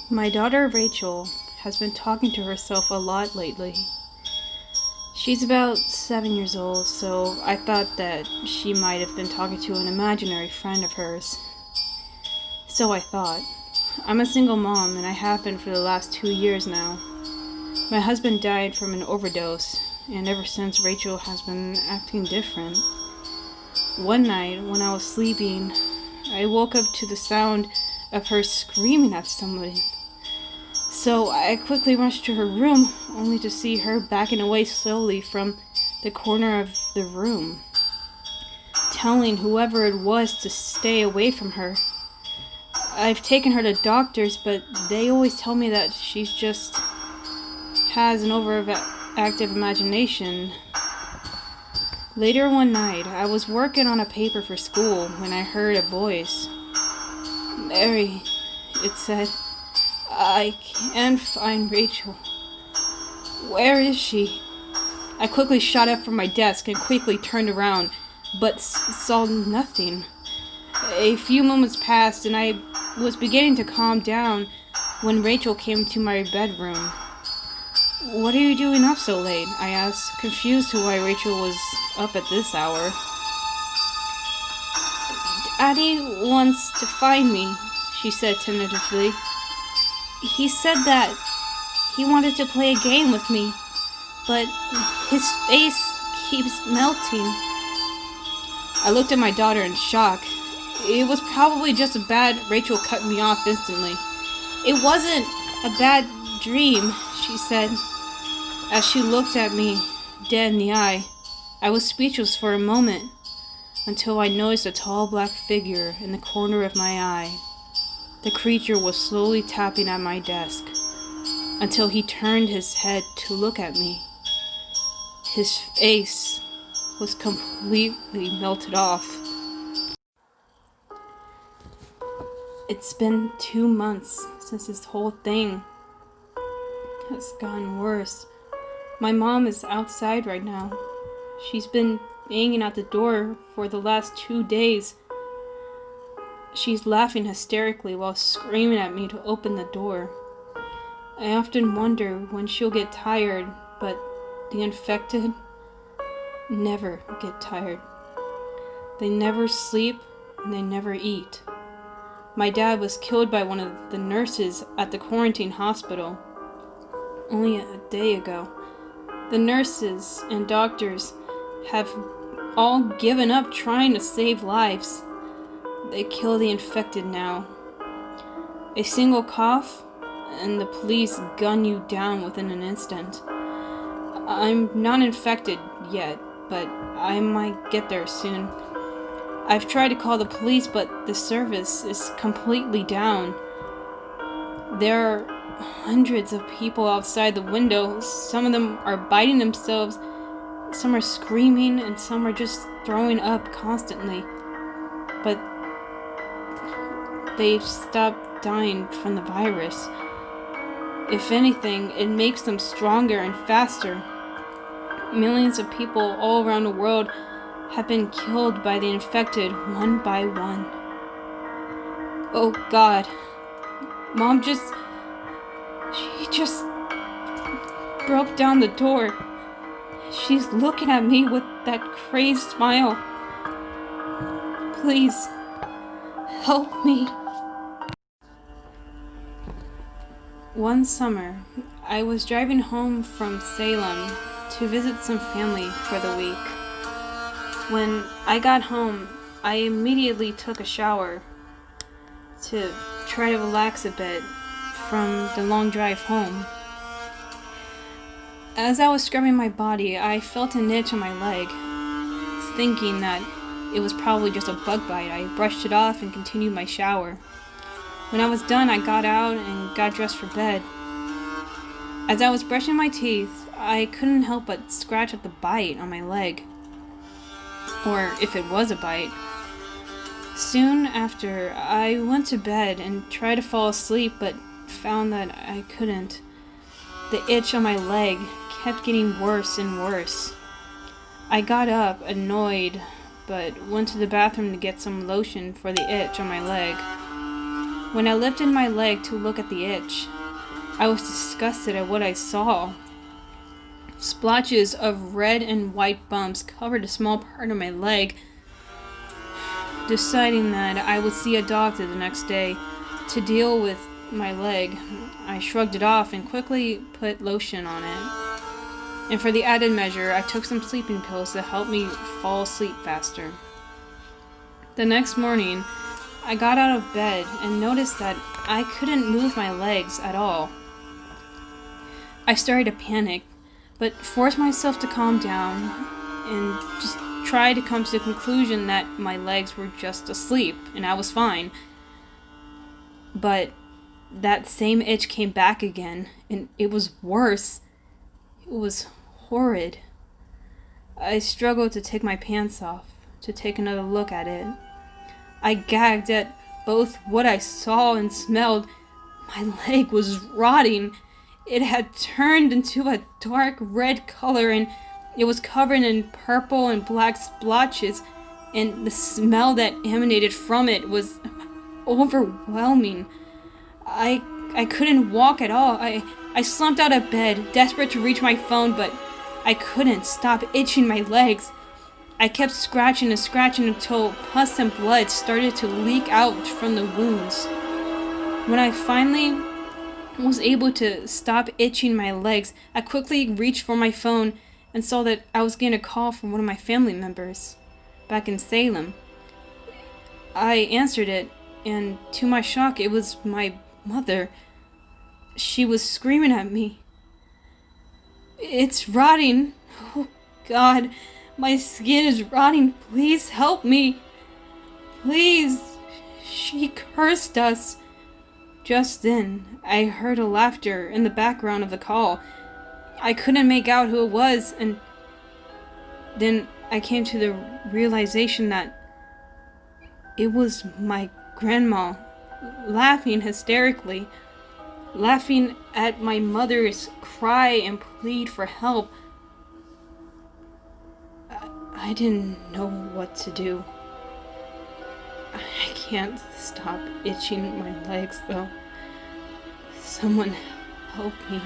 My daughter Rachel has been talking to herself a lot lately. She's about 7 years old, so I thought that she might have been talking to an imaginary friend of hers. So I thought. I'm a single mom, and I have been for the last 2 years now. My husband died from an overdose, and ever since Rachel has been acting different. One night, when I was sleeping, I woke up to the sound of her screaming at someone. So I quickly rushed to her room, only to see her backing away slowly from the corner of the room, telling whoever it was to stay away from her. I've taken her to doctors, but they always tell me that she's just has an overactive imagination. Later one night, I was working on a paper for school when I heard a voice. "Mary," it said. "I can't find Rachel. Where is she?" I quickly shot up from my desk and quickly turned around, but saw nothing. A few moments passed and I was beginning to calm down when Rachel came to my bedroom. "What are you doing up so late?" I asked, confused to why Rachel was up at this hour. "Daddy wants to find me," she said tentatively. "He said that he wanted to play a game with me, but his face keeps melting." I looked at my daughter in shock. It was probably just Rachel cut me off instantly. "It wasn't a bad dream," she said, as she looked at me dead in the eye. I was speechless for a moment, until I noticed a tall black figure in the corner of my eye. The creature was slowly tapping at my desk, until he turned his head to look at me. His face was completely melted off. It's been 2 months since this whole thing has gotten worse. My mom is outside right now. She's been banging at the door for the last 2 days. She's laughing hysterically while screaming at me to open the door. I often wonder when she'll get tired, but the infected never get tired. They never sleep and they never eat. My dad was killed by one of the nurses at the quarantine hospital only a day ago. The nurses and doctors have all given up trying to save lives. They kill the infected now. A single cough and the police gun you down within an instant. I'm not infected yet, but I might get there soon. I've tried to call the police, but the service is completely down. There are hundreds of people outside the window. Some of them are biting themselves, some are screaming, and some are just throwing up constantly. But they've stopped dying from the virus. If anything, it makes them stronger and faster. Millions of people all around the world have been killed by the infected one by one. Oh God, Mom she just broke down the door. She's looking at me with that crazed smile. Please, help me. One summer, I was driving home from Salem to visit some family for the week. When I got home, I immediately took a shower to try to relax a bit from the long drive home. As I was scrubbing my body, I felt an itch on my leg. Thinking that it was probably just a bug bite, I brushed it off and continued my shower. When I was done, I got out and got dressed for bed. As I was brushing my teeth, I couldn't help but scratch at the bite on my leg. Or if it was a bite. Soon after, I went to bed and tried to fall asleep, but found that I couldn't. The itch on my leg kept getting worse and worse. I got up, annoyed, but went to the bathroom to get some lotion for the itch on my leg. When I lifted my leg to look at the itch, I was disgusted at what I saw. Splotches of red and white bumps covered a small part of my leg. Deciding that I would see a doctor the next day to deal with my leg, I shrugged it off and quickly put lotion on it. And for the added measure, I took some sleeping pills to help me fall asleep faster. The next morning, I got out of bed and noticed that I couldn't move my legs at all. I started to panic, but forced myself to calm down and just try to come to the conclusion that my legs were just asleep and I was fine. But that same itch came back again, and it was worse. It was horrid. I struggled to take my pants off, to take another look at it. I gagged at both what I saw and smelled. My leg was rotting. It had turned into a dark red color, and it was covered in purple and black splotches, and the smell that emanated from it was overwhelming. I couldn't walk at all. I slumped out of bed, desperate to reach my phone, but I couldn't stop itching my legs. I kept scratching and scratching until pus and blood started to leak out from the wounds. When I finally was able to stop itching my legs, I quickly reached for my phone and saw that I was getting a call from one of my family members back in Salem. I answered it, and to my shock, it was my mother. She was screaming at me. "It's rotting. Oh God, my skin is rotting. Please help me. Please." She cursed us. Just then, I heard a laughter in the background of the call. I couldn't make out who it was, and then I came to the realization that it was my grandma, laughing hysterically, laughing at my mother's cry and plead for help. I didn't know what to do. I can't stop itching my legs, though. Someone help me.